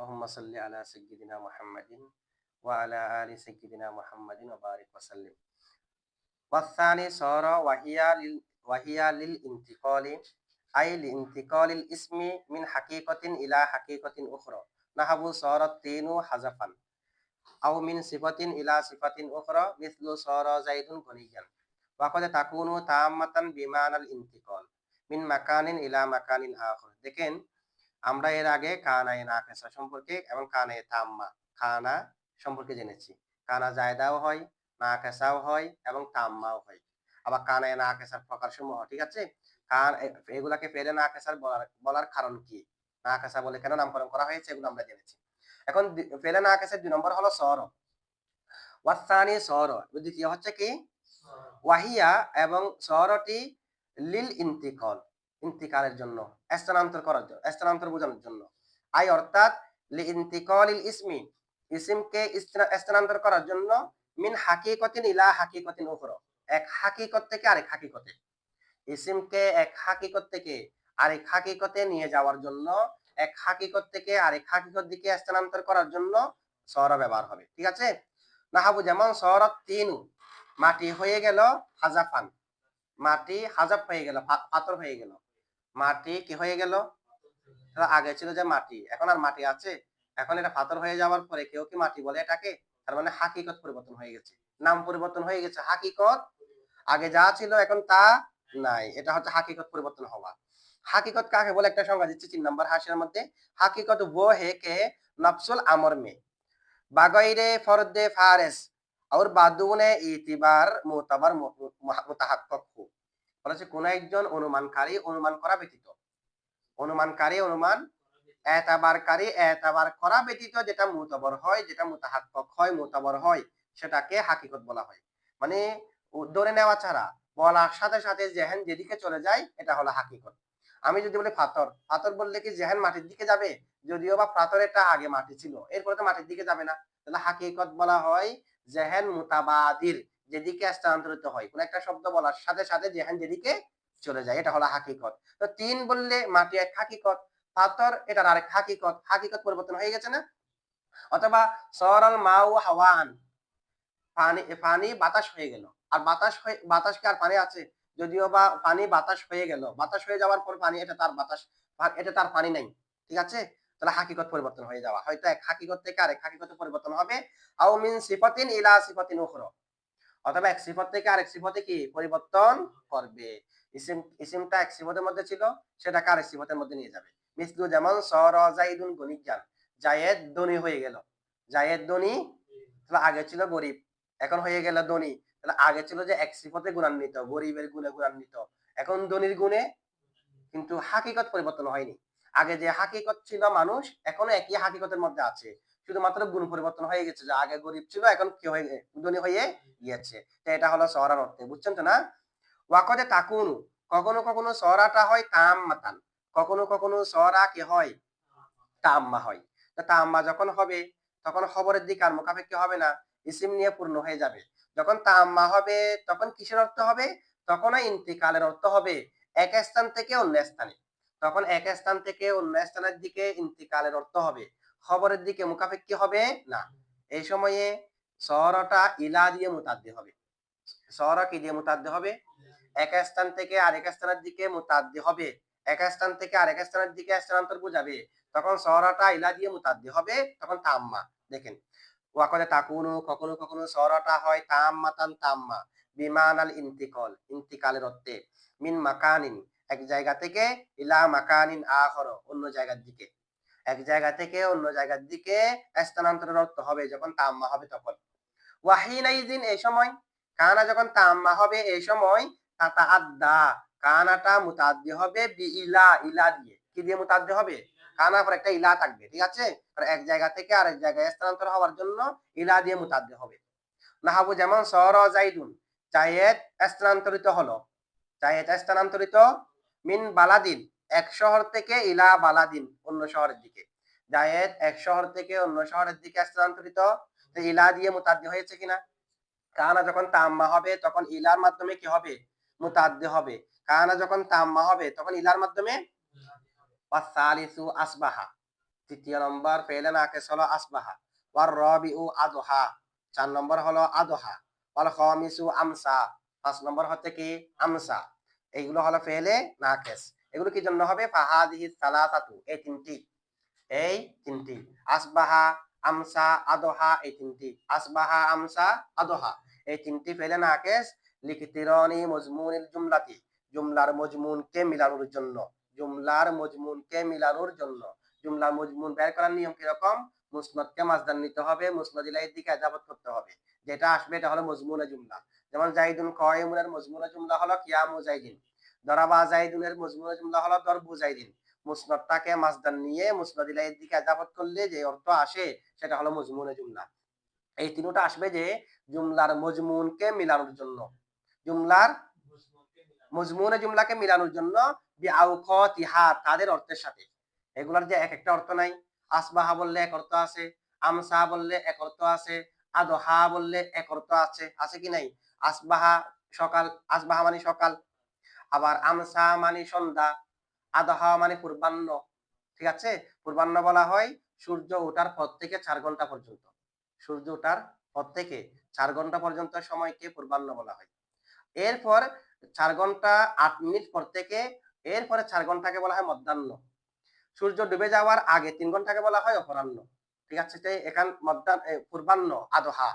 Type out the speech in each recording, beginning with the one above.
اللهم صل على سيدنا محمد وعلى آل سيدنا محمد وبارك وسلم. والثاني صار وهي للانتقال، أي لانتقال الاسم من حقيقة إلى حقيقة أخرى، نحو صار الطين حذفا، أو من صفة إلى صفة أخرى مثل صار زيد غنيا. وقد تكون تامة بمعنى الانتقال من مكان إلى مكان آخر. দেখেন আমরা এর আগে কানায়ে নাকিসা সম্পর্কে এবং কানায়ে তাম্মা কানা সম্পর্কে জেনেছি। কানা জায়দাও হয়, নাকিসাও হয় এবং তাম্মাও হয়। আবার কানায়ে নাকিসার প্রকারসমূহ, ঠিক আছে? এগুলাকে ফেলে নাকিসার বলার কারণ কি? নাকিসা বলে কেন নামকরণ করা হয়েছে এগুলো আমরা জেনেছি। এখন ফেলে নাকিসের ২ নম্বর হলো সর। ওয়াসানি সর, দ্বিতীয় হচ্ছে কি? ওয়াহিয়া, এবং সরটি লিল ইন্তিকাল, ইন্তিকালের জন্য, স্থানান্তর করার জন্য, স্থানান্তর বোঝানোর জন্য। আই অর্থাৎ লি ইন্তিকালিল ইসমি, ইসমকে স্থানান্তর করার জন্য, মিন হাকিকতিন ইলা হাকিকতিন উখরা, এক হাকিকত থেকে আরেক হাকিকতে। ইসমকে এক হাকিকত থেকে আরেক হাকিকতে নিয়ে যাওয়ার জন্য, এক হাকিকত থেকে আরেক হাকিকত দিকে স্থানান্তর করার জন্য সর ব্যবহার হবে, ঠিক আছে? নাহাবু যেমন সরাত তিনু, মাটি হয়ে গেল হাজাফান, মাটি হাজাফ হয়ে গেল, পাথর হয়ে গেল। মাটি কি হয়ে গেল? আগে ছিল যে মাটি, এখন আর মাটি আছে? এখন এটা পাথর হয়ে যাওয়ার পরে কেউ কি মাটি বলে এটাকে? তার মানে হাকিকত পরিবর্তন হয়ে গেছে, নাম পরিবর্তন হয়ে গেছে। হাকিকত আগে যা ছিল এখন তা নাই, এটা হচ্ছে হাকিকত পরিবর্তন হওয়া। হাকিকত কাকে বলে একটা সংজ্ঞা দিচ্ছি ৩ নম্বর হাসিয়ার মধ্যে। হাকিকত वो है कि नफ्सुल अमर में बगैर फर्द फारिस और बादून इतिबार मुतबर मुताहक्कक हो। বলেছে কোন একজন অনুমানকারী অনুমান করা ব্যতীত, অনুমানকারী অনুমান, এতাবারকারী এতাবার করা ব্যতীত যেটা মুতবর হয়, যেটা মুতাহাক্কক হয়, মুতবর হয়, সেটাকে হাকিকত বলা হয়। মানে ধরে নেওয়া ছাড়া, বলার সাথে সাথে জেহেন যেদিকে চলে যায় এটা হলো হাকিকত। আমি যদি বলি পাথর, পাথর বললে কি জেহেন মাটির দিকে যাবে? যদিও বা পাথরেরটা আগে মাটি ছিল, এরপরে তো মাটির দিকে যাবে না। তাহলে হাকিকত বলা হয় জেহেন মুতাবাদির, যেদিকে স্থানান্তরিত হয়। কোন একটা শব্দ বলার সাথে সাথে জেহেন যেদিকে চলে যায়, এটা হলো হাকিকত। তো তিন বললে মাটি এক হাকিকত, পাথর এটার আরেক হাকিকত, হাকিকত পরিবর্তন হয়ে গেছে না? অথবা সরাল মাউ হাওয়ান, পানি পানি বাতাস হয়ে গেল। আর বাতাস কি আর পানি আছে? যদিও বা পানি বাতাস হয়ে গেল, বাতাস হয়ে যাওয়ার পর পানি, এটা তার বাতাস, এটা তার পানি নাই, ঠিক আছে? তাহলে হাকিকত পরিবর্তন হয়ে যাওয়া, হয়তো এক হাকিকত থেকে আরেক হাকিকতে পরিবর্তন হবে। আও মিন সিফাতিন ইলা সিফাতিন উখরা, অথবা এক সিফত থেকে আরেক সিফতে কি পরিবর্তন করবে। ইসমটা এক সিফতের মধ্যে ছিল, সেটাকে আরেক সিফতের মধ্যে নিয়ে যাবে। মিসলু যেমন সর জাইদুন গনিজান, জায়েদ ধনী হয়ে গেল। জায়েদ ধনী, তাহলে আগে ছিল গরিব, এখন হয়ে গেল ধনী। তাহলে আগে ছিল যে এক সিফতে গুণান্বিত, গরিবের গুণে গুণান্বিত, এখন ধনীর গুণে, কিন্তু হাকিকত পরিবর্তন হয়নি। আগে যে হাকিকত ছিল মানুষ, এখনো একই হাকিকতের মধ্যে আছে, শুধুমাত্র গুণ পরিবর্তন হয়ে গেছে, যে আগে গরিব ছিল এখন কি হয়ে ধনী হয়ে গিয়েছে। তো এটা হলো সরার অর্থে, বুঝছেন তো না? ওয়াকদে তাকুনু, কখনো কখনো সরাটা হয় তাম্মাতান, কখনো কখনো সরা কি হয়? তাম্মা হয়। তো তাম্মা যখন হবে তখন খবরের দিকে আর মুখাপেক্ষী হবে না, ইসিম নিয়ে পূর্ণ হয়ে যাবে। যখন তাম্মা হবে তখন কিসের অর্থ হবে? তখন ইন্তিকালের অর্থ হবে এক স্থান থেকে অন্য স্থানে। তখন এক স্থান থেকে অন্য স্থানের দিকে ইন্তিকালের অর্থ হবে, খবরের দিকে মুখাপেক্ষী হবে না। এই সময়ে সরটা ইলা দিয়ে মুতাদ্দি হবে। সরা কি দিয়ে মুতাদ্দি হবে? এক স্থান থেকে আরেক স্থানের দিকে মুতাদ্দি হবে, এক স্থান থেকে আরেক স্থানের দিকে স্থানান্তর বোঝাবে। তখন সরাটা ইলা দিয়ে মুতাদ্দি হবে, তখন তাম্মা। দেখেন ওয়াকদে তাকুনু, কখনো কখনো সরাটা হয় তাম্মাতান তাম্মা, বিমানাল ইন্তিকাল, ইন্তিকালের অর্থে, মিন মাকানিন, এক জায়গা থেকে, ইলা মাকানিন আখর, অন্য জায়গার দিকে। এক জায়গা থেকে অন্য জায়গার দিকে স্থানান্তরের অর্থ হবে যখন তাম্মা হবে তখন। ওয়াহিনাইজিন, এই সময়, কানা যখন তাম্মা হবে এই সময়, তাতা আদ্দা, কানাটা মুতাদ্দি হবে বি ইলা, ইলা দিয়ে। কি দিয়ে মুতাদ্দি হবে? কানার পর একটা ইলা থাকবে, ঠিক আছে? আর এক জায়গা থেকে আরেক জায়গায় স্থানান্তর হওয়ার জন্য ইলা দিয়ে মুতাদ্দি হবে। নাহাবু যেমন সর জাইদুন, জায়েদ স্থানান্তরিত হলো, জায়েদ স্থানান্তরিত, মিন বালাদিন, এক শহর থেকে, ইলা বালাদিন, অন্য শহরের দিকে। জায়েদ এক শহর থেকে অন্য শহরের দিকে স্থানান্তরিত, তো ইলা দিয়ে মুতাদ্দি হয়েছে কিনা? কানা যখন তাম্মা হবে তখন ইলার মাধ্যমে কি হবে? মুতাদ্দি হবে। কানা যখন তাম্মা হবে তখন ইলার মাধ্যমে। ওয়াসালিসু আসবাহা, তৃতীয় নম্বর ফেলে নাকিস হলো আসবাহা, ওয়ার রাবিউ আদহা, 4 নম্বর হলো আদহা, ওয়াল খামিসু আমসা, 5 নম্বর হচ্ছে কি আমসা। এইগুলো হলো ফেলে নাকিস। এগুলো কি জন্য হবে? ফাহাদিহি সালাসাতু, এই তিনটি আসবাহা, আমসা, আদহা, এই তিনটি আসবাহা, আমসা, আদহা, এই তিনটি ফেলে নাকিস লিকিতিরানি মজমুনিল জুমলাতি, জুমলার মজমুনকে মিলানোর জন্য, জুমলার মজমুনকে মিলানোর জন্য। জুমলার মজমুন বের করার নিয়ম কিরকম? মুসনাদকে মাসদার নিতে হবে, মুসনাদ ইলাইহির দিকে ইজাফত করতে হবে, যেটা আসবে এটা হলো মজমুনে জুমলা। যেমন জাইদুন কায়িমুনের মজমুনে জুমলা হলো কিয়ামু জাইদিন, দরাবা জাইদুনের মজমুনে জুমলা হলো দরবু জাইদিন। মুসনাদটাকে মাসদার নিয়ে মুসনাদ ইলাইহির দিকে ইজাফত করলে যে অর্থ আসে সেটা হলো মজমুনে জুমলা। এই তিনটা আসবে যে জুমলার মজমুনকে মিলানোর জন্য, জুমলার মজমুনে জুমলাকে মিলানোর জন্য, বিআউকাতিহা, তাদের অর্থের সাথে। এগুলার যে এক একটা অর্থ নাই। আসবাহা বললে এক অর্থ আছে, আমসা বললে এক অর্থ আছে, আদহা বললে এক অর্থ আছে, আছে কি নাই? আসবাহা সকাল, আসবাহা মানে সকাল, আবার আমসা মানে সন্ধ্যা, আদহা মানে পূর্বাহ্ন। ঠিক আছে? পূর্বাহ্ন বলা হয় সূর্য ওঠার পর থেকে 4 ঘন্টা পর্যন্ত, সূর্য ওঠার পর থেকে 4 ঘন্টা পর্যন্ত সময়কে পূর্বাহ্ন বলা হয়। এরপর 4 ঘন্টা 8 মিনিট পর থেকে এরপরে 4 ঘন্টাকে বলা হয় মধ্যাহ্ন। সূর্য ডুবে যাওয়ার আগে 3 ঘন্টাকে বলা হয় অপরাহ্ন। ঠিক আছে? এখান পূর্বাহ্ন, আদহা,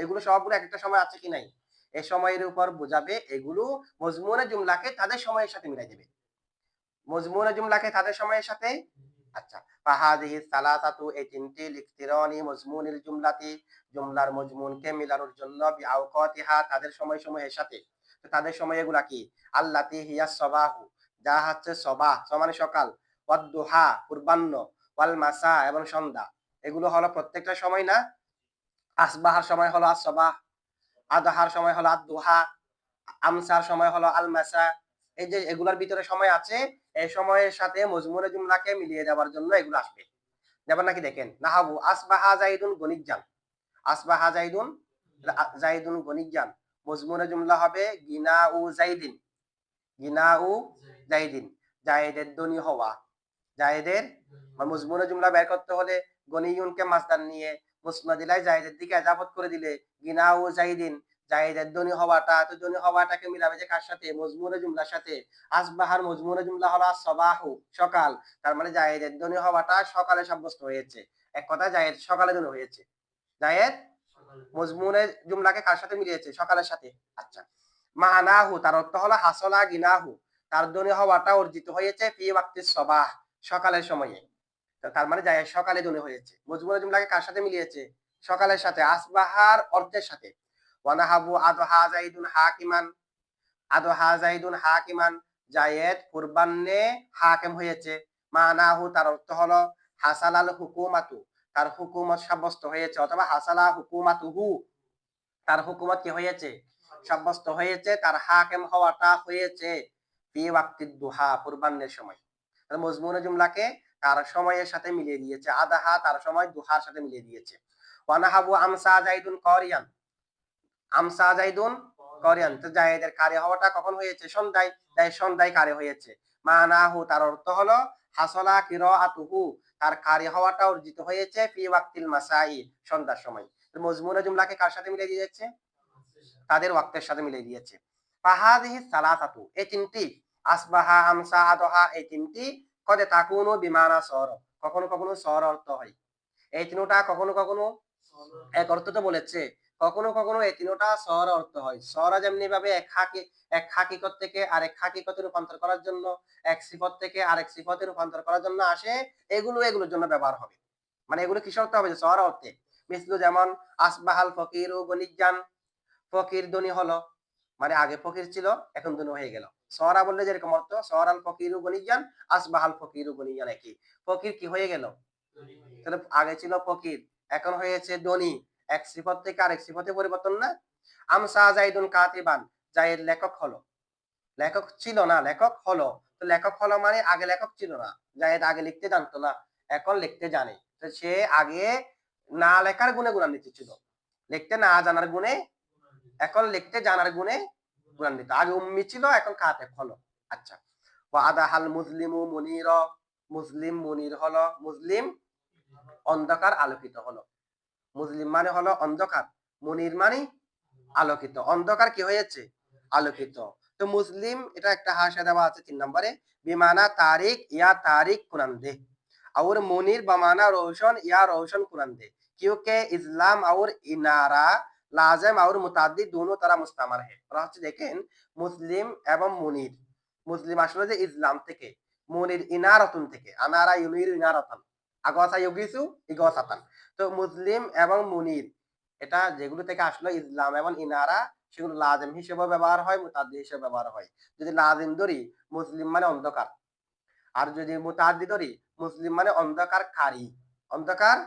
এগুলো সবগুলো এক একটা সময় আছে কি নাই? এই সময়ের উপর বোঝাবে, এগুলো মজমুনে জুমলাকে তাদের সময়ের সাথে মিলাই দেবে, মজমুনে জুমলাকে তাদের সময়ের সাথে। আচ্ছা, ফাহাদিহি সালাসাতু, এই তিনটি লিকতিরানি মজমুনিল জুমলাতি, জুমলার মজমুনকে মিলানোর জন্য, বিআউকাতিহা, তাদের সময়সমূহের সাথে। তো তাদের সময় এগুলা কি? আল্লাতি হিয়া সবাহু, যা হচ্ছে সবাহ, মানে সকাল, ওয়াদ দুহা, পূর্বাহ্ন, ওয়াল মাসা, এবং সন্ধ্যা। এগুলো হলো প্রত্যেকটা সময় না? আসবাহার সময় হলো আসবাহ, আদহার সময় হলো আদ-দুহা, আমসার সময় হলো আল মাসা। এই যে এগুলোর ভিতরে সময় আছে, এই সময়ের সাথে মজমুনে জুমলাকে মিলিয়ে দেওয়ার জন্য এগুলো আসবে। যেমন নাকি দেখেন, নাহাবু আসবাহা জাইদুন গনিজান, আসবাহা জাইদুন, জাইদুন গনিজান, মজমুনে জুমলা হবে গিনা উ জাইদিন, গিনা উ জাইদিন, জায়েদের ধনী হওয়া, জায়েদের। মজমুনে জুমলা বের করতে হলে গনিয়ুনকে মাসদার নিয়ে মুসনাদ ইলাই জায়েদের দিকে ইজাফত করে দিলে গিনা উ জাইদিন, জায়েদের ধনী হওয়াটা, তো ধনী হওয়াটাকে মিলাবে যে কার সাথে? মজমুনে জুমলার সাথে। আসবাহার মজমুনে জুমলা হলো সবাহু, সকাল, তার মানে জায়েদের ধনী হওয়াটা সকালে সাব্যস্ত হয়েছে। এক কথা জায়েদ সকালে ধনী হয়েছে, জায়েদ মজমুনে জুমলাকে কার সাথে মিলিয়েছে? সকালের সাথে। আচ্ছা, মানাহু, তার অর্থ হলো হাসলা গিনাহু, তার ধনী হওয়াটা অর্জিত হয়েছে ফি ওয়াক্তিস সবাহ, সকালের সময়ে। তার মানে জায়েদ সকালে ধনী হয়েছে। মজমুনে জুমলাকে কার সাথে মিলিয়েছে? সকালের সাথে, আসবাহার অর্থের সাথে। ওয়ানাহাবু আদহা জাইদুন হাকিমান, আদহা জাইদুন হাকিমান, জায়েদ পূর্বাহ্নে হাকিম হয়েছে। মানাহু, তার অর্থ হলো হাসালাল হুকুমাতু, তার হুকুমত সাব্যস্ত হয়েছে, অথবা হাসালা হুকুমাতুহু, তার হুকুমত কি হয়েছে? সাব্যস্ত হয়েছে, তার হাকিম হওয়াটা হয়েছে ফি ওয়াক্তিদ দুহা, পূর্বাহ্নের সময়। মজমুনে জুমলাকে তার সময়ের সাথে মিলিয়ে দিয়েছে, আদাহা তার সময়, দুহার সাথে মিলিয়ে দিয়েছে। ওয়ানাহাবু আমসা জাইদুন করিয়ান, আমসা জাইদুন করিয়ান, তো জায়েদের কারে হওয়াটা কখন হয়েছে? সন্ধ্যায়, তাই সন্ধ্যায় কারে হয়েছে। মানাহু, তার অর্থ হলো হাসলা কিরাআতুহু, তার কারে হওয়াটা অর্জিত হয়েছে ফি ওয়াক্তিল মাসাই, সন্ধ্যার সময়। মজমুনে জুমলাকে কার সাথে মিলিয়ে দিয়েছে? তাদের ওয়াক্তের সাথে মিলিয়ে দিয়েছে। ফাহাদিহি সালাসাতু, এই তিনটি, আসবাহা, আমসা, আদহা, এই তিনটি কদে তাকুনু বিমানা সর, কখনো কখনো সর অর্থ হয়। এই তিনটা কখনো কখনো এক অর্থ তো বলেছে, কখনো কখনো এই তিনটা সর অর্থ হয়। সরা যেমনি ভাবে এক হাকিকত থেকে আরেক হাকিকতে রূপান্তর করার জন্য, এক সিফত থেকে আরেক সিফতে রূপান্তর করার জন্য আসে, এগুলোর জন্য ব্যবহার হবে। মানে এগুলো কিসের অর্থ হবে? সর অর্থে। মিসলু, যেমন আসবাহাল ফকিরু গনিজান, ফকির ধনী হলো, মানে আগে ফকির ছিল এখন ধনী হয়ে গেল। সরা বললে যেরকম অর্থ, সরাল ফকিরু গনিজান, আসবাহাল ফকিরু গনিজান, একই। ফকির কি হয়ে গেল? তাহলে আগে ছিল ফকির, এখন হয়েছে ধনী, এক সিফত থেকে আরেক সিফতে পরিবর্তন না? আমসা জাইদুন কাতিবান, জায়েদ লেখক হলো, লেখক ছিল না, লেখক হলো। তো লেখক হলো মানে আগে লেখক ছিল না, জায়েদ আগে লিখতে জানতো না, এখন লিখতে জানে। তো সে আগে না লেখার গুণে গুণান্বিত ছিল, লিখতে না জানার গুণে, এখন লিখতে জানার গুণে গুণান্বিত। আগে উম্মি ছিল, এখন কাতেব হলো। আচ্ছা, ওয়া আদাহাল মুসলিমু মুনির, মুসলিম মুনির হলো, মুসলিম অন্ধকার আলোকিত হলো। মুসলিম মানে হলো অন্ধকার, মুনির মানে আলোকিত। অন্ধকার কি হয়েছে? আলোকিত। তো মুসলিম এটা একটা হাসিয়া দেওয়া আছে 3 নম্বরে, বিমানা তারিক या तारीख कुनंदे और मुनीर बमाना रोशन या रोशन कुनंदे, क्योंकि इस्लाम और इनारा लाजिम और मुताद्दिद दोनों तरह मुस्तामर है। ওরা হচ্ছে দেখেন মুসলিম এবং মুনির। মুসলিম আসলে যে ইসলাম থেকে, মুনির ইনারাতুন থেকে, আনারা ইউনির ইনারাতান, আগসা ইউগিসু ইগসাতান। তো মুসলিম এবং মুনির এটা যেগুলো থেকে আসলে ইসলাম এবং ইনারা, সেগুলো লাজিম হিসেবে ব্যবহার হয়, মুতাদ্দি হিসেবে ব্যবহার হয়। যদি লাজিম ধরি, মুসলিম মানে অন্ধকার, আর যদি মুতাদ্দি ধরি, মুসলিম মানে অন্ধকারকারী, অন্ধকার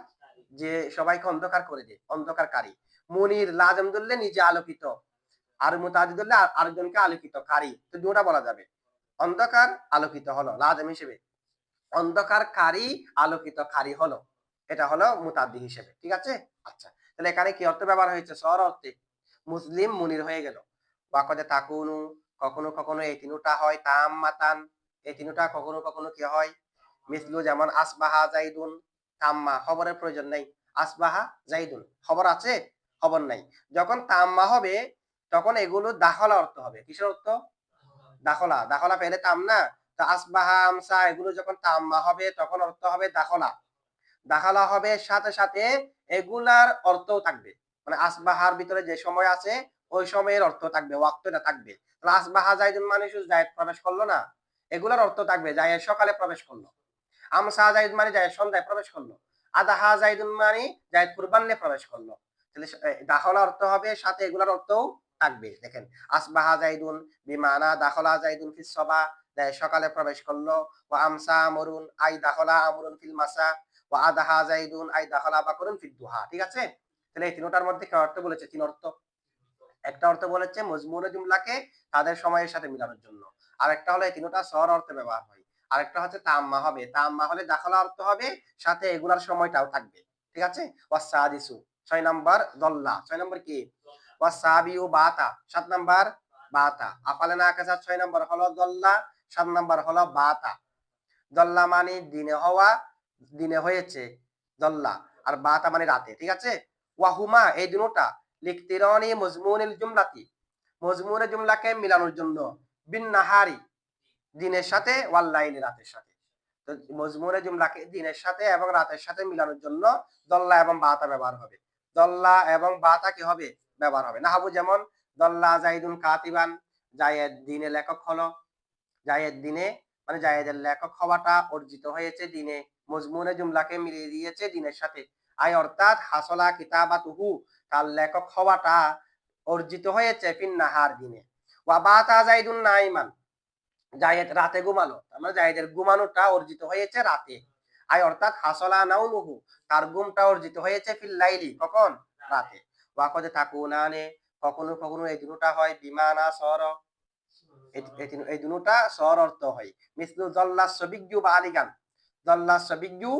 যে সবাইকে অন্ধকার করে দেয়, অন্ধকারকারী। মুনির লাজিম ধরলে নিজে আলোকিত, আর মুতাদ্দি ধরলে আরেকজনকে আলোকিত কারী, তো দুটা বলা যাবে। অন্ধকার আলোকিত হলো লাজিম হিসেবে, অন্ধকারকারী আলোকিতকারী হলো, এটা হলো মুতাদ্দি হিসেবে। ঠিক আছে? আচ্ছা, তাহলে এখানে কি অর্থ ব্যবহার হয়েছে? সর অর্থে মুসলিম মুনির হয়ে গেল। ওয়াকদে তাকুনু, কখনো কখনো এই তিনটা হয় তাম্মাতান, এই তিনটা কখনো কখনো কি হয়? মিসলু যেমন আসবাহা জাইদুন, তাম্মা, খবরের প্রয়োজন নাই। আসবাহা জাইদুন, খবর আছে, খবর নাই। যখন তাম্মা হবে তখন এগুলো দাখলা অর্থ হবে। কিসের অর্থ? দাখলা। দাখলা পেলে তাম না, তো আসবাহা আমসা এগুলো যখন তাম্মা হবে তখন অর্থ হবে দাখলা। দাখালা হবে সাথে সাথে এগুলার অর্থও থাকবে, মানে আসবাহার ভিতরে যে সময় আছে ওই সময়ের অর্থ থাকবে, ওয়াক্তটা থাকবে। তাহলে আসবাহা জাইদুন মানে শুধু জায়েদ প্রবেশ করলো না, এগুলার অর্থ থাকবে জায়েদ সকালে প্রবেশ করলো, আমসা জাইদ মানে জায়েদ সন্ধ্যায় প্রবেশ করলো, আদাহা জাইদুন মানে জায়েদ কুরবানে প্রবেশ করলো। তাহলে দাখলা অর্থ হবে, সাথে এগুলার অর্থও থাকবে। দেখেন আসবাহা জাইদুন বিমানা দাখলা জাইদুন ফিস সবা, জায়েদ সকালে প্রবেশ করলো, ওয়া আমসা আমরুন আই দাখলা আমরুন ফিল মাসা, ওয়া আদাহা জাইদুন আই দাখলা বাকরুন ফিদ দুহা। ঠিক আছে? তাহলে এই তিনটার মধ্যে কি অর্থ বলেছে? তিন অর্থ। একটা অর্থ বলেছে মজমুনে জুমলাকে তাদের সময়ের সাথে মিলানোর জন্য, আরেকটা হলো এই তিনটা সর অর্থে ব্যবহার হয়, আরেকটা হচ্ছে তাম্মা হবে, তাম্মা হলে দাখলা অর্থ হবে, সাথে এগুলার সময়টাও থাকবে। ঠিক আছে? ওয়াসাদিসু 6 নাম্বার দল্লা, 6 নাম্বার কি? ওয়াসাবিউ বাতা, 7 নাম্বার বাতা। আফালে না কাজা 6 নাম্বার হলো দল্লা, 7 নাম্বার হলো বাতা। দল্লা মানে দিনে হওয়া, দিনে হয়েছে দল্লা, আর বাতা মানে রাতে। ঠিক আছে? ওয়াহুমা এই দুটোটা লিখতিরানি মজমুনিল জুমলাতি, মজমুনে জুমলাকে মিলানোর জন্য, বিন নাহারি দিনের সাথে, ওয়াল লাইলি রাতের সাথে। তো মজমুনে জুমলাকে দিনের সাথে এবং রাতের সাথে মিলানোর জন্য দল্লা এবং বাতা ব্যবহার হবে। দল্লা এবং বাতা কি হবে? ব্যবহার হবে। নাহাবু যেমন দল্লা জাইদুন কাতিবান, জায়েদ দিনে লেখক হলো, জায়েদ দিনে মানে জায়েদের লেখক হওয়াটা অর্জিত হয়েছে দিনে, মজমুনে জুমলাকে মিলিয়ে দিয়েছে দিনের সাথে। আই অর্থাৎ হাসলা কিতাবাতুহু, তার লেখক হওয়াটা অর্জিত হয়েছে ফিন নাহার দিনে। ওয়া বাতা জাইদুন নাইমান, জায়েদ রাতে ঘুমালো, আমরা জায়েদের ঘুমানোটা অর্জিত হয়েছে রাতে। আই অর্থাৎ হাসলা নাউমুহু, তার ঘুমটা অর্জিত হয়েছে ফিল লাইলি, কখন? রাতে। ওয়াকদে তাকুনানে, কখনো কখনো এই দুটোটা হয় বিমানা সর, এই দুটোটা সর অর্থ হয়। মিসলু জল্লা সবিজ্ঞু বালিগান, জল্লা সবিজ্ঞু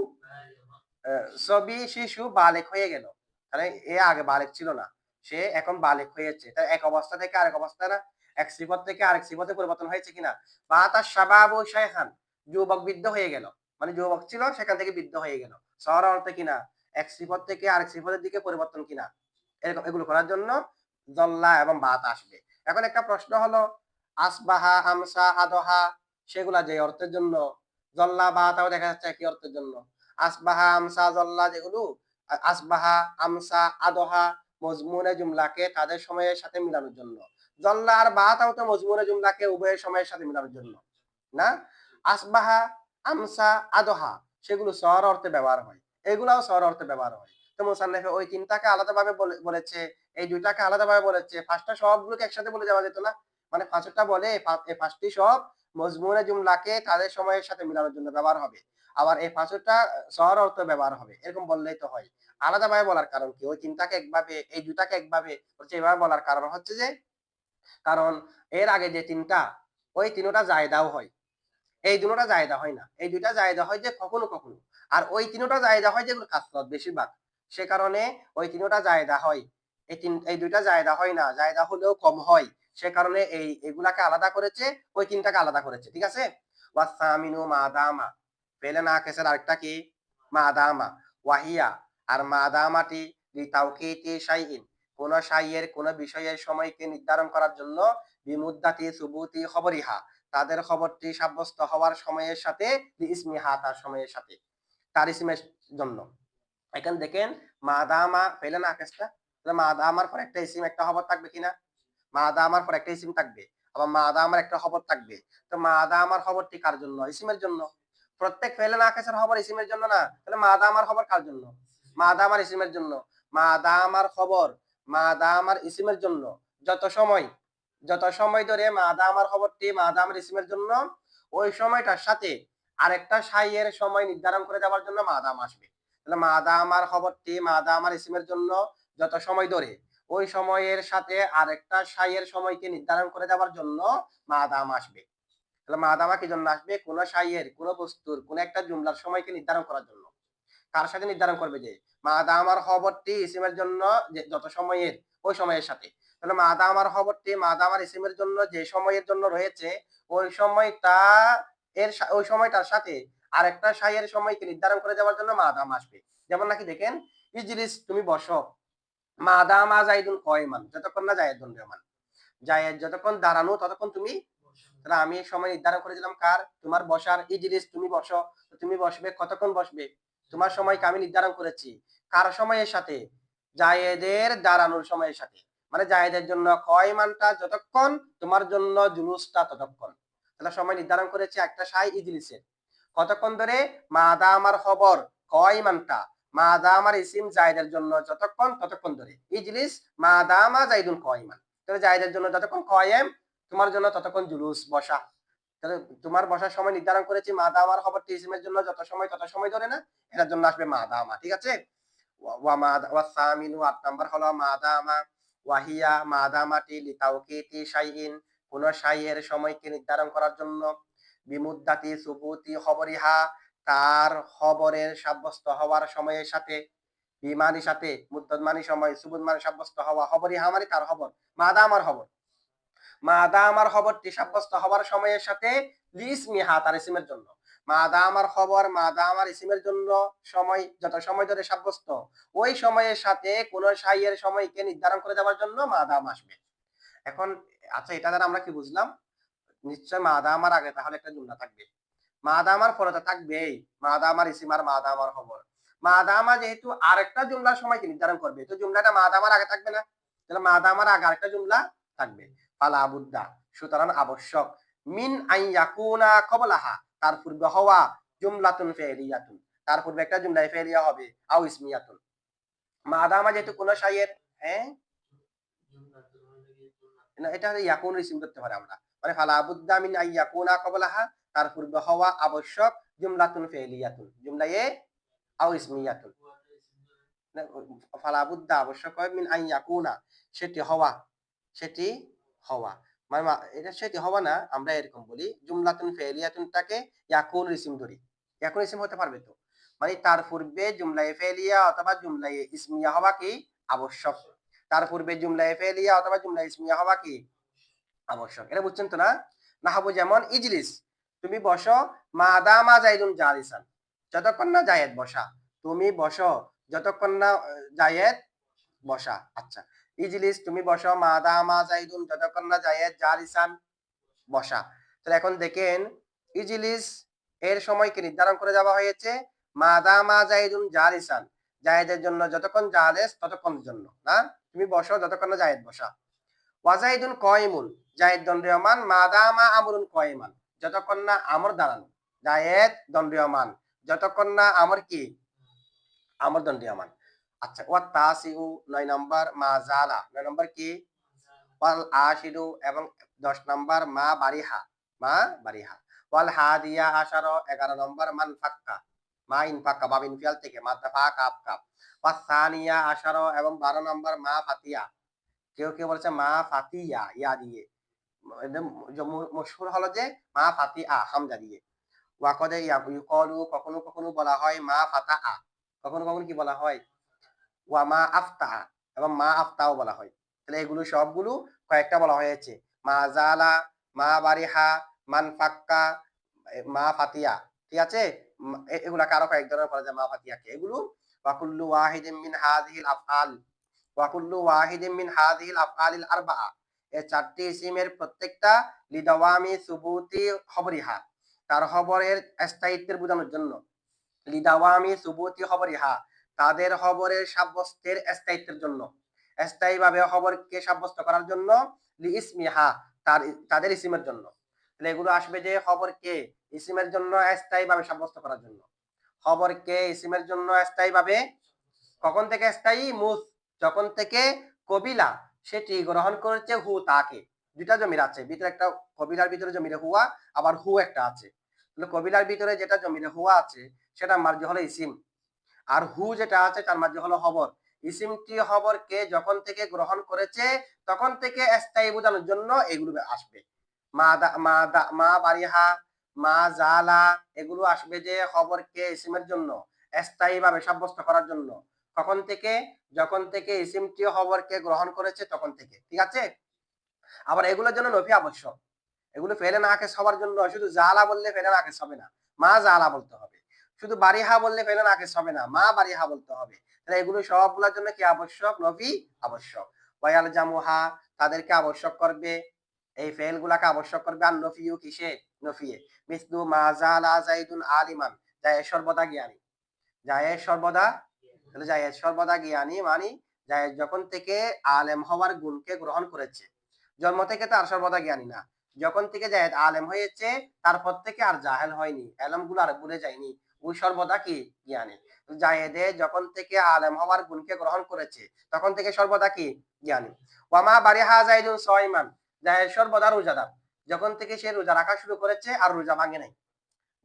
সবি শিশু বালেক হয়ে গেল, তাহলে এ আগে বালেক ছিল না, সে এখন বালেক হয়েছে। তাই এক অবস্থা থেকে আরেক অবস্থা না, এক সিফত থেকে আরেক সিফতে পরিবর্তন হয়েছে কিনা। বা তার শাবাবু শাইখান, যুবক বৃদ্ধ হয়ে গেল, মানে যুবক ছিল সেখান থেকে বৃদ্ধ হয়ে গেল। সর অর্থে কিনা এক সিফত থেকে আরেক সিফতের দিকে পরিবর্তন কিনা, এরকম এগুলো করার জন্য জল্লা এবং বাত আসবে। এখন একটা প্রশ্ন হলো, আসবাহা আমসা আদহা সেগুলা যে অর্থের জন্য, জল্লা বাতাও দেখা যাচ্ছে একই অর্থের জন্য। আসবাহা আমসা জল্লা যেগুলো, আসবাহা আমসা আদহা মজমুনে জুমলাকে তাদের সময়ের সাথে মিলানোর জন্য, জল্লা আর বাতাও তো মজমুনে জুমলাকে উভয়ের সময়ের সাথে মিলানোর জন্য না। আসবাহা আমসা আদহা সেগুলো সর অর্থে ব্যবহার হয়, এগুলাও সর অর্থে ব্যবহার হয়। তো মুসান্নিফে ওই তিনটাকে আলাদাভাবে বলেছে, এই দুইটাকে আলাদাভাবে বলেছে, পাঁচটা সবগুলোকে একসাথে বলে যাওয়া যেত না, মানে পাঁচটা বলে এই পাঁচটি সব মজমুনে জুমলাকে তাদের সময়ের সাথে মিলানোর জন্য ব্যবহার হবে, আবার এই পাঁচটা সর অর্থ ব্যবহার হবে, এরকম বললেই তো হয়। আলাদাভাবে বলার কারণ কি? ওই তিনটাকে একভাবে, এই দুটাকে একভাবে হচ্ছে এভাবে বলার কারণ হচ্ছে যে, কারণ এর আগে যে তিনটা, ওই তিনটা জায়দাও হয়, এই দুটোটা জায়দা হয় না, এই দুইটা জায়দা হয় যে কখনো কখনো, আর ওই তিনটা জায়দা হয় যেগুলো কাসরত বেশিরভাগ, সে কারণে ওই তিনটা জায়দা হয়, এই দুইটা জায়দা হয় না, জায়দা হলেও কম হয়, সে কারণে এগুলাকে আলাদা করেছে, ওই তিনটাকে আলাদা করেছে। ঠিক আছে? ওয়াসামিনু মাদামা, পেলে না কেসের আরেকটা কি? মাদামা। ওয়াহিয়া আর মাদামাটি লিতাওকিতি শাইইন কোন শাইয়ের কোন বিষয়ের সময়কে নির্ধারণ করার জন্য বিমুদ্দাতি সুবুতি খবরিহা তাদের খবরটি সাব্যস্ত হওয়ার সময়ের সাথে ইসমিহা তার সময়ের সাথে তার ইসমের জন্য। এখানে দেখেন মাদামা পেলে না আকাশটা, তাহলে মাদামার পর একটা ইসিম একটা খবর থাকবে কিনা, মাদামার পর একটা ইসিম থাকবে, আবার মাদামার একটা খবর থাকবে। তো মাদামার খবরটি কার জন্য? ইসিমের জন্য। প্রত্যেক ফেলে না আকাশের খবর ইসিমের জন্য না, তাহলে মাদামার খবর কার জন্য? মাদামার ইসিমের জন্য। মাদামার খবর মাদামার ইসিমের জন্য। যত সময় ধরে মাদামার খবরটি মাদামার ইসিমের জন্য, ওই সময়টার সাথে আরেকটা শাইয়ের সময় নির্ধারণ করে দেওয়ার জন্য মাদাম আসবে। তাহলে মাদামার খবরটি মাদামার ইসিমের জন্য যত সময় ধরে, ওই সময়ের সাথে আরেকটা শাইয়ের সময়কে নির্ধারণ করে দেওয়ার জন্য মাদাম আসবে। তাহলে মাদামা কি জন্য আসবে? কোন শাইয়ের কোন বস্তুর কোন একটা জুমলার সময়কে নির্ধারণ করার জন্য। কার সাথে নির্ধারণ করবে? যে মাদামার খবরটি ইসিমের জন্য যে যত সময়ের, ওই সময়ের সাথে। তাহলে মাদামার খবরটি মাদামার ইসিমের জন্য যে সময়ের জন্য রয়েছে, ওই সময়টা ওই সময়টার সাথে আরেকটা শাইয়ের সময়কে নির্ধারণ করে দেওয়ার জন্য মাদাম আসবে। যেমন নাকি দেখেন, ইজলিস তুমি বসো, মাদামা জাইদুন কয়মান যতক্ষণ না জায়েদ দণ্ডমান, জায়েদ যতক্ষণ দাঁড়ানো ততক্ষণ তুমি। তাহলে আমি সময় নির্ধারণ করে দিলাম কার? তোমার বসার। ইজলিস তুমি বসো, তুমি বসবে, কতক্ষণ বসবে? তোমার সময়কে আমি নির্ধারণ করেছি কার সময়ের সাথে? জায়েদের দাঁড়ানোর সময়ের সাথে। মানে জায়েদের জন্য কয়মানটা যতক্ষণ, তোমার জন্য জুলুসটা ততক্ষণ। তাহলে সময় নির্ধারণ করেছি একটা শাই ইজলিসের কতক্ষণ ধরে? মাদামার খবর কয়মানটা, মাদামার ইসিম জায়েদের জন্য যতক্ষণ ততক্ষণ ধরে। ইজলিস মাদামা জাইদুন কয়মান, তাহলে জায়েদের জন্য যতক্ষণ কয়েম, তোমার জন্য ততক্ষণ জুলুস বসা। তাহলে তোমার বসার সময় নির্ধারণ করেছি মাদামার খবরটি ইসিমের জন্য যত সময় তত সময় ধরে না, এটার জন্য আসবে মাদামা। ঠিক আছে? ওয়া মাদা ওয়া সামিনু ৮ নাম্বার হলো মাদামা ওয়াহিয়া মাদামাটি লিতাওকিতি শাইইন কোন শাইয়ের সময়কে নির্ধারণ করার জন্য বিমুদ্দাতি সুবুতি খবরিহা তার খবরের সাব্যস্ত হওয়ার সময়ের সাথে, বিমানি সাথে মুদ্দাত মানি সময়, সুবুত মানি সাব্যস্ত হওয়া, খবরিহা মানে তার খবর, মাদামার খবর। মাদামার খবরটি সাব্যস্ত হওয়ার সময়ের সাথে লিসমিহা তার ইসিমের জন্য। মাদামার খবর মাদামার ইসিমের জন্য সময় যত সময় ধরে সাব্যস্ত, ওই সময়ের সাথে কোন শাইয়ের সময়কে নির্ধারণ করে দেওয়ার জন্য মাদাম আসবে। এখন আচ্ছা, এটা দ্বারা আমরা কি বুঝলাম? নিশ্চয় মাদামার আগে তাহলে একটা জুমলা থাকবে, মাদামার পরে তো থাকবেই মাদামার ইসিম আর মাদামার খবর। মাদামা যেহেতু আরেকটা জুমলার সময়কে নির্ধারণ করবে, তো জুমলাটা মাদামার আগে থাকবে না? তাহলে মাদামার আগে আরেকটা জুমলা থাকবে, ফালা বুদ্দা সুতরাং আবশ্যক, মিন আই ইয়াকুনা কবলাহা তার পূর্বে হওয়া জুমলাতুন ফেলিয়াতুন তার পূর্বে একটা জুমলা ফেলিয়া হবে, আও ইসমিয়াতুন। মাদামা যেহেতু কোন শাইয়ের, হ্যাঁ না, এটা ইয়াকুন ইসিম করতে পারে আমরা, মানে ফালা বুদ্দা মিন আই ইয়াকুনা কবলাহা তার পূর্বে হওয়া আবশ্যক জুমলাতুন ফেলিয়াতুন জুমলায়ে আও ইসমিয়াতুন। ফালা বুদ্দা আবশ্যক হয় মিন আই ইয়াকুনা সেটি হওয়া, সেটি হওয়া মানে এটা সেটি হওয়া না, আমরা এরকম বলি জুমলাতুন ফেলিয়াতুনটাকে ইয়াকুন ইসিম ধরি। ইয়াকুন ইসিম হতে পারবে তো, মানে তার পূর্বে জুমলায়ে ফেলিয়া অথবা জুমলায়ে ইসমিয়া হওয়া কি আবশ্যক, তার পূর্বে জুমলায়ে ফেলিয়া অথবা জুমলায়ে ইসমিয়া হওয়া কি আবশ্যক। এটা বুঝছেন তো না? নাহবু যেমন ইজলিস তুমি বসো, মাদামা জাইদুন জালিসান যতক্ষণ না জায়েদ বসা, তুমি বসো যতক্ষণ না জায়েদ বসা। আচ্ছা, ইজলিস তুমি বসো, মাদামা জাইদুন যতক্ষণ না জায়েদ জালিসান বসা। তাহলে এখন দেখেন, ইজলিস এর সময়কে নির্ধারণ করে দেওয়া হয়েছে মাদামা জাইদুন জালিসান জায়েদের জন্য যতক্ষণ জালেস ততক্ষণের জন্য না, তুমি বসো যতক্ষণ না জায়েদ বসা। ওয়াজাইদুন কয়মুন জায়েদ দণ্ডীয়মান, মাদামা আমরুন কয়মান যতক্ষণ না আমর দাঁড়ানো, জায়েদ দণ্ডীয়মান যতক্ষণ না আমর কি আমর দণ্ডীয়মান। আচ্ছা, ওয়া তাসিউ ৯ নাম্বার মা জালা ৯ নাম্বার কি ওয়াল আশিরু এবং ১০ নাম্বার মা বারিহা ওয়াল হাদিয়া আশারা ১১ নাম্বার মান ফাক্কা মা ইনফাক্কা বাবিন ফিয়াল থেকে মাদ্দা ফা কাপ কাপ। ওয়া সানিয়া আশারা এবং ১২ নাম্বার মা ফাতিয়া, কেউ কেউ বলছে মা ফাতিয়া ইয়া দিয়ে, মশহুর হলো যে মা ফাতিয়া হামজা দিয়ে। ওয়াকদে ইউকলু কখনো কখনো বলা হয় মা ফাতা, কখনো কখনো কি বলা হয় ওয়া মা আফতা এবং মা আফতাও বলা হয়। তাহলে এগুলো সবগুলো কয়েকটা বলা হয়েছে, মা জালা, মা বারিহা, মান ফাক্কা, মা ফাতিয়া। ঠিক আছে? এগুলা কারো কয়েক ধরনের বলা যায় মা ফাতিয়াকে। এগুলো ওয়া কুল্লু ওয়াহিদিন মিন হাযিহিল আফআল ওয়া কুল্লু ওয়াহিদিন মিন হাযিহিল আফআলিল আরবাআ, এই চারটি ইসিমের প্রত্যেকটা লিদাওয়ামি সুবুতি খবরিহা, তার খবরের স্থায়িত্বের বোঝানোর জন্য, লিদাওয়ামি সুবুতি খবরিহা, তাদের খবরের সাব্যস্তের স্থায়িত্বের জন্য, স্থায়ীভাবে খবরকে সাব্যস্ত করার জন্য, লি ইসমিহা, তাদের ইসিমের জন্য। তাহলে এগুলো আসবে যে খবরকে ইসিমের জন্য স্থায়ীভাবে সাব্যস্ত করার জন্য, খবরকে ইসিমের জন্য স্থায়ীভাবে, কখন থেকে স্থায়ী? মুস, যখন থেকে কবিলা সেটি গ্রহণ করেছে হু তাকে। দুইটা জমির আছে, ভিতরে একটা কবিলার ভিতরে জমিরে হুয়া, আবার হু একটা আছে। তাহলে কবিলার ভিতরে যেটা জমিরে হুয়া আছে সেটা মার্জি হলো ইসিম, আর হু যেটা আছে তার মার্জি হলো খবর। ইসিমটি খবরকে যখন থেকে গ্রহণ করেছে তখন থেকে স্থায়ী বোঝানোর জন্য এগুলো আসবে। মা বারিহা, মা জালা, এগুলো আসবে যে খবরকে ইসিমের জন্য স্থায়ীভাবে সাব্যস্ত করার জন্য, কখন থেকে? যখন থেকে ইসিমটি খবরকে গ্রহণ করেছে তখন থেকে, ঠিক আছে? আবার এগুলোর জন্য নফি আবশ্যক, এগুলো ফেলে নাকেস হওয়ার জন্য শুধু জালা বললে ফেলে নাকেস হবে না, মা জালা বলতে হবে। শুধু বারিহা বললে ফেলে নাকেস হবে না, মা বারিহা বলতে হবে। তাহলে এগুলো সবগুলোর জন্য কি আবশ্যক? নফি আবশ্যক। ওয়াল জামুহা, তাদেরকে আবশ্যক করবে, এই ফেল গুলাকে আবশ্যক করবে। আর নফিউ কিসে? নফিয়ে। মিসলু মা জালা যাইদুন আলিমান, জায়েদ সর্বদা জ্ঞানী, জায়েদ সর্বদা, তাহলে জায়েদ সর্বদা জ্ঞানী মানে জায়েদ যখন থেকে আলেম হওয়ার গুণকে গ্রহণ করেছে, জন্ম থেকে তো আর সর্বদা জ্ঞানী না, যখন থেকে জায়েদ আলেম হয়েছে তারপর থেকে আর জাহেল হয়নি, এলম গুলো আর ভুলে যায়নি, ওই সর্বদা কি? জ্ঞানী। জায়েদে যখন থেকে আলেম হওয়ার গুণকে গ্রহণ করেছে তখন থেকে সর্বদা কি? জ্ঞানী। ওয়ামা বারিহা যাইদুন সাইমান, জায়েদ সর্বদা রোজাদার, যখন থেকে সে রোজা রাখা শুরু করেছে আর রোজা ভাঙে নাই,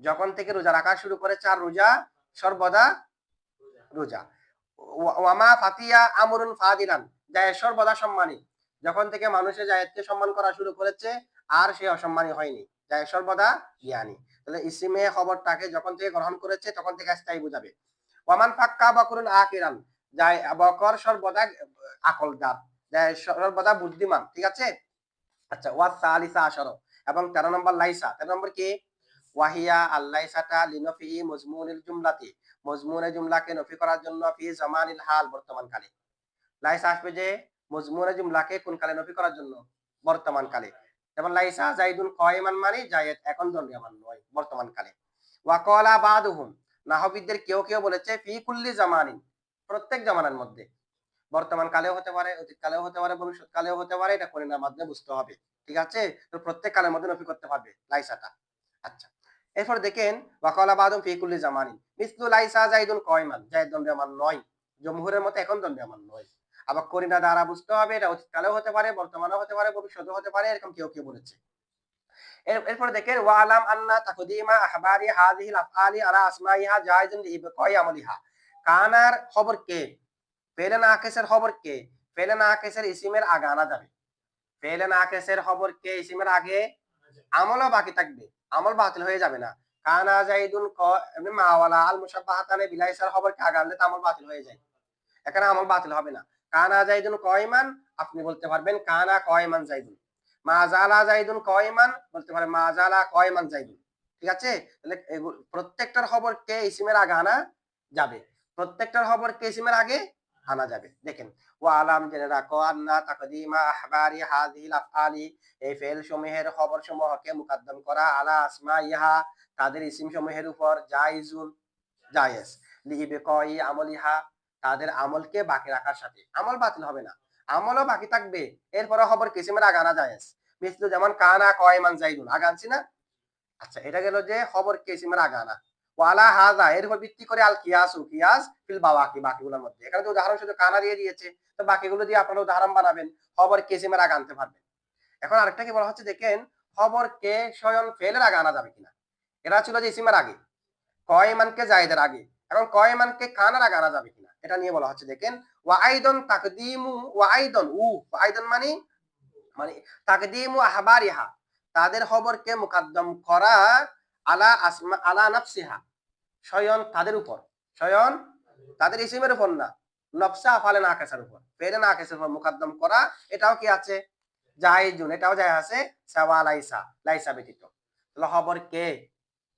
যখন থেকে রোজা রাখা শুরু করেছে আর রোজা সর্বদা রোজা। ওয়ামা ফাতিয়া আমরুন ফাদিলান, জায়েদ সর্বদা সম্মানী, যখন থেকে মানুষে জায়েদকে সম্মান করা শুরু করেছে আর সে অসম্মানী হয়নি, জায়েদ সর্বদা জ্ঞানী। তাহলে ইসিমে খবরটাকে যখন থেকে গ্রহণ করেছে তখন থেকে স্থায়ী বোঝাবে। ওয়ামান ফাক্কা বকরুন আকিরান, যায় বকর সর্বদা আকলদার, যায় সর্বদা বুদ্ধিমান, ঠিক আছে? আচ্ছা, ওয়া সালিসা আশার, এবং 13 নম্বর লাইসা, 13 নম্বর কি? ওয়াহিয়া আল্লাইসাতা লিনফি মজমুনিল জুমলাতি, মজমুনে জুমলাকে নফি করার জন্য, ফি জামানিল হাল, বর্তমান কালে। লাইসা আসবে যে মজমুনে জুমলাকে কোন কালে নফি করার জন্য? বর্তমান কালে। যেমন লাইসা জাইদুন কায়িমান মানে জায়েদ এখন দণ্ডায়মান নয়, বর্তমান কালে। ওয়া ক্বালা বাদুহুম, নাহবিদদের কেউ কেউ বলেছে ফি কুল্লি জামানিন, প্রত্যেক জামানার মধ্যে, বর্তমান কালেও হতে পারে, অতীত কালেও হতে পারে, ভবিষ্যৎ কালেও হতে পারে, এটা পরিণামের মাধ্যমে বুঝতে হবে, ঠিক আছে? তো প্রত্যেক কালের মধ্যে নফি করতে পারবে লাইসাটা। আচ্ছা, এরপর দেখেন ওয়াকালা বাদুম ফি কুল্লি জামানিন মিসলু লাইসা জাইদুন কায়িমান, জায়েদ দণ্ডায়মান নয়, জমহুরের মতে এখন দণ্ডায়মান নয়। আবার করিনা দ্বারা বুঝতে হবে এটা অতীত কালেও হতে পারে, বর্তমানেও হতে পারে, ভবিষ্যতেও হতে পারে, এরকম কেউ কেউ বলেছে। এরপর দেখেন ওয়া আলাম আন্না তাকদিমা আহবারি হাযিহিল আফআলি আলা আসমাইহা জায়েজুন লিইবকাই আমলিহা, কানার খবর কে, ফেলে নাকিসের খবর কে, ফেলে নাকিসের ইসিমের আগে আনা যাবে, ফেলে নাকিসের খবর কে ইসিমের আগে, আমলও বাকি থাকবে, আমল বাতিল হয়ে যাবে না। কানা জাইদুন এমনি মাওয়ালা আল মুশাব্বাহাতানে বিলাইসার খবর কে আগে আনলে তো আমল বাতিল হয়ে যায়, এখানে আমল বাতিল হবে না। কানা জাইদুন কায়িমান, আপনি বলতে পারবেন কানা কায়িমান জাইদুন। মা জালা জাইদুন কায়িমান, বলতে পারেন মা জালা কায়িমান জাইদুন, ঠিক আছে? তাহলে প্রত্যেকটার খবর কে ইসিমের আগে আনা যাবে, প্রত্যেকটার খবর কে ইসিমের আগে আনা যাবে। দেখেন ওয়া আলাম, জেনে রাখো, আন্না তাকদিমা আহবারি হাযিহিল আফআলি, এই ফেল সমূহের খবর সমূহকে মুকদ্দম করা, আলা আসমাইহা, তাদের ইসিম সমূহের উপর, জায়েজুন জায়েজ, লিইবকাই আমলিহা, তাদের আমলকে বাকি রাখার সাথে, আমল বাতিল হবে না, আমলও বাকি থাকবে, এরপরে খবর কিসিমের আগে আনা জায়েজ। মিসলু যেমন কানা কায়িমান জাইদুন, আগে আনছি না? আচ্ছা, এটা গেল যে খবর কিসিমের আগে আনা। ওয়ালা হাযা, এর উপর ভিত্তি করে আল কিয়াসু, কিয়াস ফিল বাওয়াকি, বাকিগুলোর মধ্যে, এখানে তো উদাহরণ শুধু কানা দিয়ে দিয়েছে, তো বাকিগুলো দিয়ে আপনারা উদাহরণ বানাবেন, খবর কিসিমের আগে আনতে পারবেন। এখন আরেকটা কি বলা হচ্ছে দেখেন, খবরকে স্বয়ং ফেলের আগে আনা যাবে কিনা। এটা ছিল যে ইসিমের আগে, কয়মানকে জায়েদের আগে, এখন কয়মানকে কানার আগে আনা যাবে কিনা, এটা নিয়ে বলা হচ্ছে। দেখেন ওয়াইদন তাকদিমু, ওয়াইদন ওয়াইদন মানে মানে তাকদিমু আহবারিহা, তাদের খবরকে মুকদ্দম করা, আলা আসমা আলা নাফসিহা, স্বয়ং তাদের উপর, স্বয়ং তাদের ইসিমের উপর না, নফসা আফালে নাকিসের উপর, ফেলে নাকিসের উপর মুকদ্দম করা, এটাও কি আছে? জায়েজুন, এটাও যায় আছে সাওয়া লাইসা, লাইসা ব্যতীত। তাহলে খবর কে,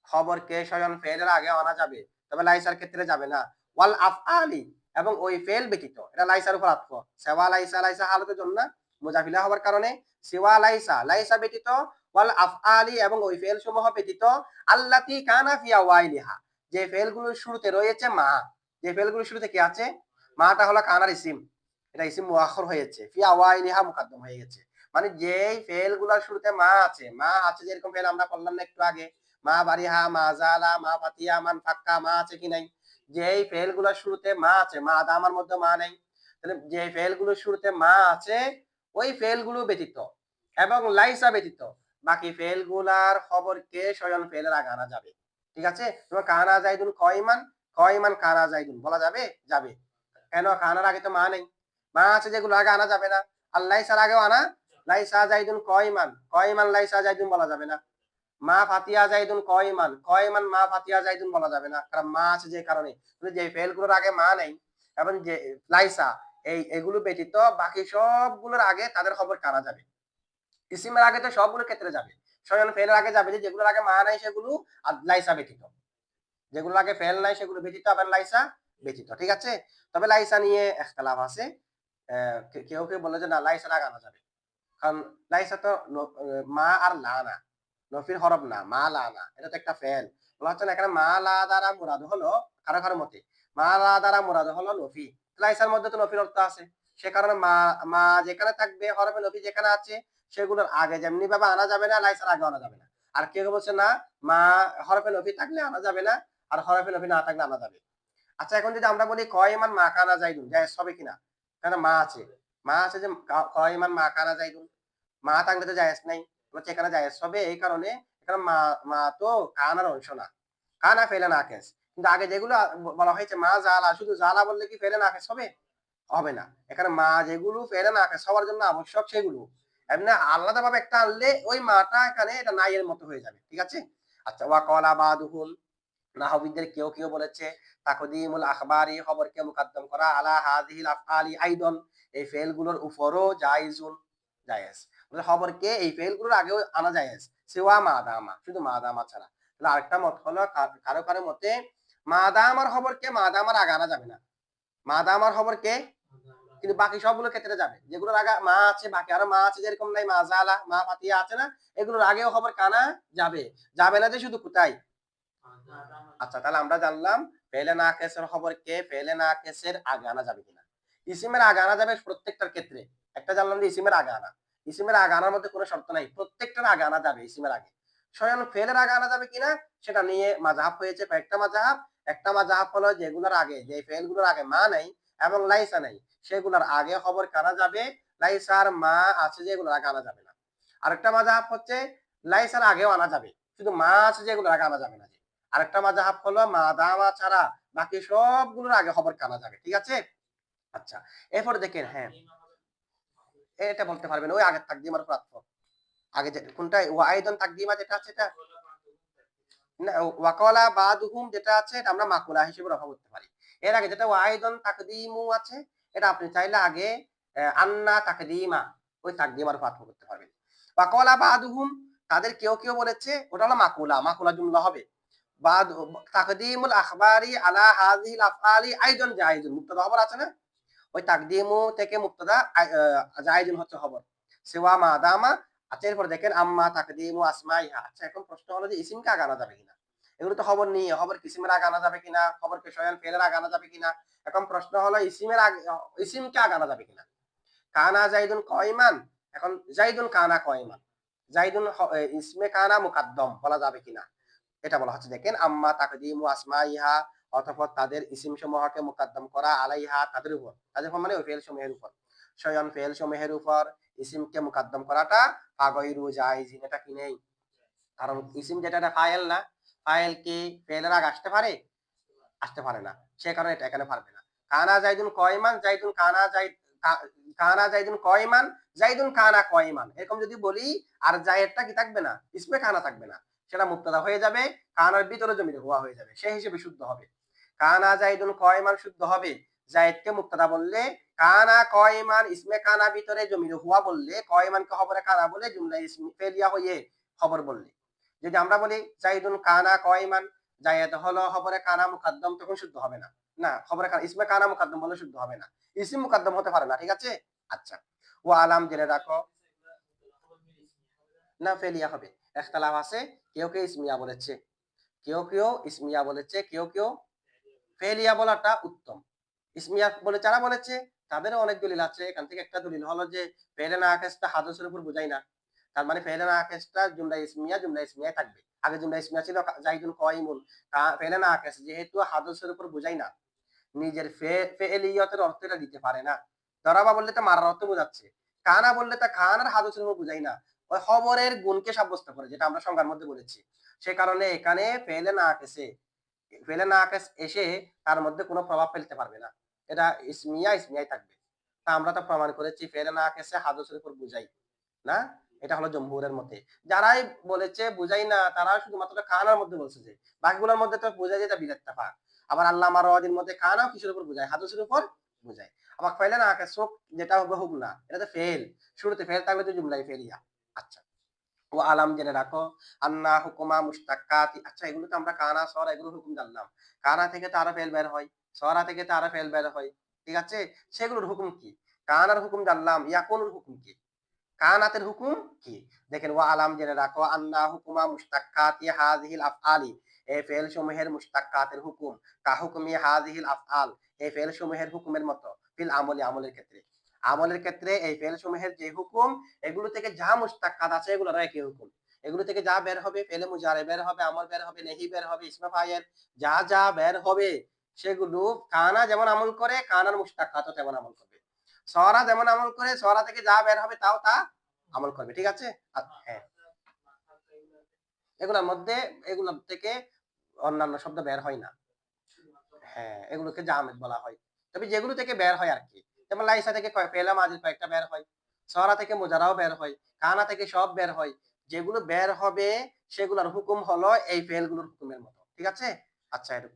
খবর কে স্বয়ং ফেলের আগে আনা যাবে, তবে লাইসার ক্ষেত্রে যাবে না। ওয়াল আফআলি এবং ওই ফেল ব্যতীত, এটা লাইসার উপর আতফ, সেওয়া লাইসা, লাইসা হালতের জন্য মুজাফিলা হওয়ার কারণে সিওয়া লাইসা, লাইসা ব্যতীত, ওয়াল আফআলি এবং ওই ফেল সমূহ ব্যতীত, আল্লাতি কানা ফি আওয়াইলিহা, যে ফেলগুলোর শুরুতে রয়েছে মা, যে ফেলগুলোর শুরুতে কি আছে, মাটা হলো কানার ইসিম, এটা ইসিম মুআখখার হয়েছে, ফি আওয়াইলিহা মুকাদ্দাম হয়ে গেছে, মানে যেই ফেলগুলোর শুরুতে মা আছে, মা আছে, যেরকম ফেল আমরা বললাম না একটু আগে, মা বারিহা, মা জালা, মা ফাতিয়া, মান ফাক্কা, মা আছে কি নাই, যেই ফেলগুলোর শুরুতে মা আছে, মা দামার মধ্যে মা নাই, তাহলে যে ফেলগুলোর শুরুতে মা আছে ওই ফেলগুলো ব্যতীত এবং লাইসা ব্যতীত বাকি ফেলগুলার খবরকে স্বয়ং ফেলের আগে আনা যাবে। ঠিক আছে, তোমার কানা জাইদুন কয়মান, কয়মান কানা জাইদুন বলা যাবে, যাবে। কেন, কানার আগে তো মা নেই, মা আছে যেগুলো আগে আনা যাবে না, আর লাইসার আগেও আনা, লাইসা জাইদুন কয়মান, কয়মান লাইসা জাইদুন বলা যাবে না, মা ফাতিয়া জাইদুন কয়মান, কয়মান মা ফাতিয়া জাইদুন বলা যাবে না, কারণ মা আছে যে কারণে, যে ফেলগুলোর আগে মা নেই এবং যে লাইসা, এগুলো ব্যতীত বাকি সবগুলোর আগে তাদের খবর কানা যাবে। ইসিমের আগে তো সবগুলো ক্ষেত্রে যাবে, স্বয়ং ফেলের আগে যাবে, যে যেগুলোর আগে মা নাই সেগুলো, আর লাইসা ব্যতীত, যেগুলোর আগে ফেল নাই সেগুলো ব্যতীত, আবার লাইসা ব্যতীত। ঠিক আছে, তবে লাইসা নিয়ে ইখতিলাফ আছে, কেউ কেউ বলে যে না লাইসার আগে আনা যাবে, কারণ লাইসা তো মা আর লা না, নফির হরফ না, মা লা না, এটা তো একটা ফেল। বলা হচ্ছে না এখানে মা লা দ্বারা মুরাদ হলো, কারো কারো মতে মা লা দ্বারা মুরাদ হলো নফি, লাইসার মধ্যে তো নফির অর্থ আছে, সে কারণে মা, মা যেখানে থাকবে হরফে নফি যেখানে আছে সেগুলোর আগে যেমনি ভাবে আনা যাবে না, লাইসার আগে আনা যাবে না। আর কেউ বলছে না মা হরফে নফি থাকলে আনা যাবে না, আর হরফে নফি না থাকলে আনা যাবে। আচ্ছা, এখন যদি আমরা বলি কয়মান মা কানা যাইদুন, জায়েজ হবে কিনা, কেন মা আছে, মা আছে যে কয়মান মা কানা যাইদুন, মা থাকলে তো জায়েজ নাই, বলছে এখানে জায়েজ হবে এই কারণে এখানে মা, মা তো কানার অংশ না, কানা ফেলে না কেস, কিন্তু আগে যেগুলো বলা হয়েছে মা জালা, শুধু জালা বললে কি ফেলে না কেস হবে, হবে না, এখানে মা যেগুলো ফেলে না কেস হওয়ার জন্য আবশ্যক সেগুলো, এমনি আলাদা ভাবে একটা আনলে ওই মাটা এখানে এটা নাই এর মতো হয়ে যাবে। ঠিক আছে, আচ্ছা, ওয়া কলা বাদুহুম, নাহবিদের কেউ কেউ বলেছে তাকদিমুল আখবারি, খবরকে মুকদ্দম করা, আলা হাযিহিল আফআলি আইদান, এই ফেলগুলোর উপরও জায়েজুন, জায়েজ, মানে খবরকে এই ফেলগুলোর আগেও আনা জায়েজ, সিওয়া মাদামা, শুধু মাদামা ছাড়া। তাহলে আরেকটা মত হলো কারো কারো মতে মাদামার খবরকে মাদামার আগে আনা যাবে না, মাদামার খবরকে, কিন্তু বাকি সবগুলো ক্ষেত্রে যাবে, যেগুলোর আগে মা আছে, বাকি আরো মা আছে যেরকম নাই, মা জালা, মা ফাতিয়া আছে না, এগুলোর আগেও খবর কানা যাবে, যাবে না যে শুধু কোথায়। আচ্ছা, তাহলে আমরা জানলাম ফেলে নাকেসের খবরকে ফেলে নাকেসের আগে আনা যাবে কিনা, ইসিমের আগে আনা যাবে প্রত্যেকটার ক্ষেত্রে, একটা জানলাম যে ইসিমের আগে আনা, ইসিমের আগে আনার মধ্যে কোনো শর্ত নাই, প্রত্যেকটার আগে আনা যাবে ইসিমের আগে, স্বয়ং ফেলের আগে আনা যাবে কিনা সেটা নিয়ে মাযহাব হয়েছে কয়েকটা মাযহাব। একটা মাযহাব হলো যেগুলোর আগে, যে ফেলগুলোর আগে মা নাই এবং লাইসা নাই সেগুলোর আগে খবর কানা যাবে, লাইসার মা আছে যেগুলোর আগে আনা যাবে না। আরেকটা মাযহাব হচ্ছে লাইসার আগেও আনা যাবে, শুধু মা আছে যেগুলোর আগে আনা যাবে না। আরেকটা মাযহাব হলো মাদামা ছাড়া বাকি সবগুলোর আগে খবর কানা যাবে। ঠিক আছে, আচ্ছা, এরপর দেখেন, হ্যাঁ এটা বলতে পারবেন ওই আগের তাকদিমার উপর আতফ, আগে যে কোনটা ওয়াইদন তাকদিমা যেটা আছে এটা না, ওয়াকালা বাদুহুম যেটা আছে এটা আমরা মাকুলা হিসেবে রফা করতে পারি। এর আগে যেটা ওয়াইদন তাকদিমু আছে এটা আপনি চাইলে আগে আন্না তাকদিমা, ওই তাকদিমার উপর আতফ করতে পারবেন। ওয়াকালা বাদুহুম, তাদের কেউ কেউ বলেছে ওটা হলো মাকুলা, মাকুলা জুমলা হবে, বাদ তাকদিমুল আখবারি আলা হাযিহিল আফআলি আইদান জায়েজুন, মুবতাদা খবর আছে না, ওই তাকদিমু থেকে মুবতাদা জায়েজুন হচ্ছে খবর, সিওয়া মাদামা। আচ্ছা, এরপর দেখেন আম্মা তাকদিমু আসমাইহা, আচ্ছা এখন প্রশ্ন হলো যে ইসিমকে আগে আনা যাবে কিনা, এগুলো তো খবর নিয়ে, খবর কিসিমের আগে আনা যাবে কিনা, খবরকে স্বয়ং ফেলের আগে আনা যাবে কিনা, এখন প্রশ্ন হলো ইসিমের আগে, ইসিমকে আগে আনা যাবে কিনা। কানা জাইদুন কয়মান, এখন জাইদুন কানা কয়মান, জাইদুন ইসমে কানা মুকাদ্দম বলা যাবে কিনা, এটা বলা হচ্ছে দেখেন আম্মা তাকদিমু আসমাইহা, অতঃপর তাদের ইসিম সমূহকে মুকদ্দম করা, আলাইহা তাদের উপর, তাদের উপর মানে ওই ফেল সমূহের উপর, স্বয়ং ফেল সমূহের উপর ইসিমকে মুকদ্দম করাটা ফাগাইরু জায়েজিন, এটা কি নেই, কারণ ইসিম যেটা এটা ফাইল না, ফাইল কি ফেলের আগে আসতে পারে, আসতে পারে না, সে কারণে এটা এখানে পারবে না। কানা জাইদুন কয়মান, জাইদুন কানা জাইদ, কানা জাইদুন কয়মান, জাইদুন কানা কয়মান, এরকম যদি বলি আর জায়েদটা কি থাকবে না, ইসমে কানা থাকবে না, সেটা মুবতাদা হয়ে যাবে, কানার ভিতরে জমির হুয়া হয়ে যাবে, সেই হিসেবে শুদ্ধ হবে। কানা জাইদুন কয়মান শুদ্ধ হবে, জায়েদকে মুবতাদা বললে, কানা কয়মান ইসমে কানা ভিতরে জমির হুয়া বললে, কয়মানকে খবরে কানা বলে জুমলা ইসমি ফেলিয়া হয়ে খবর বললে। যদি আমরা বলি জাইদুন কানা কয়মান, জায়েদ হলো খবরে কানা মুকদ্দম, তখন শুদ্ধ হবে না, না, খবরে কানা, ইসমে কানা মুকাদ্দম বলে শুদ্ধ হবে না। ইসিম মুকাদ্দম হতে পারে না। ঠিক আছে? আচ্ছা। ওয়া আলাম জেনে রাখো। না, ফেলিয়া হবে। ইখতিলাফ আছে। কেউ ইসমিয়া বলেছে। কেউ ইসমিয়া বলেছে, কেউ ফেলিয়া বলাটা উত্তম। ইসমিয়া বলে যারা বলেছে তাদেরও অনেক দলিল আছে। এখান থেকে একটা দলিল হলো যে ফেলে নাকিসটা হাদসের উপর বোঝায় না। তার মানে ফেলে নাকিসটা জুমলা ইসমিয়ায় থাকবে। আগে জুমলা ইসমিয়া ছিল জাইদুন কাইমুন। ফেলে নাকিস যেহেতু হাদসের উপর বোঝায় না, নিজের ফেলিয়তের অর্থ এটা দিতে পারে না। দরাবা বললে তো মারার অর্থ বোঝাচ্ছে। কানা বললে তা খান আর হাদসের উপর বোঝায় না। ওই খবরের গুণকে সাব্যস্ত করে, যেটা আমরা সংজ্ঞার মধ্যে বলেছি। সে কারণে এখানে ফেলে নাকিস এসে তার মধ্যে কোনো প্রভাব ফেলতে পারবে না। এটা ইসমিয়াই থাকবে। তা আমরা তো প্রমাণ করেছি ফেলে নাকিসে হাদসের উপর বুঝাই না। এটা হলো জমহুরের মতে। যারাই বলেছে বুঝাই না, তারা শুধুমাত্র কানার মধ্যে বলছে, যে বাকিগুলোর মধ্যে তো বুঝাই যেটা বিলেত্তাফাক। আবার আল্লাহ মারওয়াদির মধ্যে কানাও কিসের উপর বুঝায়? হাদসের উপর বুঝায়। আবার ফেলে নাকিস যেটা হবে হুক না, এটা তো ফেল। শুরুতে ফেল থাকলে তো জুমলাই ফেলিয়া। আচ্ছা। ও আলাম জেনে রাখো আন্না হুকুমা মুশতাক্কাতি। আচ্ছা, এগুলো তো আমরা কানা সরা এগুলো হুকুম জানলাম। কানা থেকে তারা ফেল বের হয়, সরা থেকে তারা ফেল বের হয়। ঠিক আছে? সেগুলোর হুকুম কি? কানার হুকুম জানলাম, ইয়াকুনুর হুকুম কি? কানাতের হুকুম কি? দেখেন, ওয়া আলাম জেনে রাখো আন্না হুকুমা মুশতাক্কাতি হাযিহিল আফআলি। এই ফেল সমূহের মুশতাক্কাতের হুকুম কা হুকুমি হাযিহিল আফআল। এই ফেল সমূহের হুকুমের মতো ফিল আমলি, আমলের ক্ষেত্রে। আমলের ক্ষেত্রে এই ফেল সমূহের যে হুকুম, এগুলো থেকে যা মুশতাক্কাত আছে এগুলোর একই হুকুম। এগুলো থেকে যা বের হবে, ফেলে মুজারে বের হবে, আমল বের হবে, নেহি বের হবে, ইসমে ফাইল যা বের হবে, সেগুলো কানা যেমন আমল করে, কানার মুশতাক্কাতও তেমন আমল করবে। সরা যেমন আমল করে, সরা থেকে যা বের হবে তাও তা আমল করবে। ঠিক আছে? হ্যাঁ, এগুলোর মধ্যে এগুলোর থেকে অন্যান্য শব্দ বের হয় না। হ্যাঁ, এগুলোকে জামেদ বলা হয়। তবে যেগুলো থেকে বের হয় আর কি, যেমন লাইসা থেকে পেলা মাজির কয়েকটা বের হয়, সরা থেকে মুজারাও বের হয়, কানা থেকে সব বের হয়। যেগুলো বের হবে সেগুলোর হুকুম হলো এই ফেলগুলোর হুকুমের মতো। ঠিক আছে? আচ্ছা, এটুকু।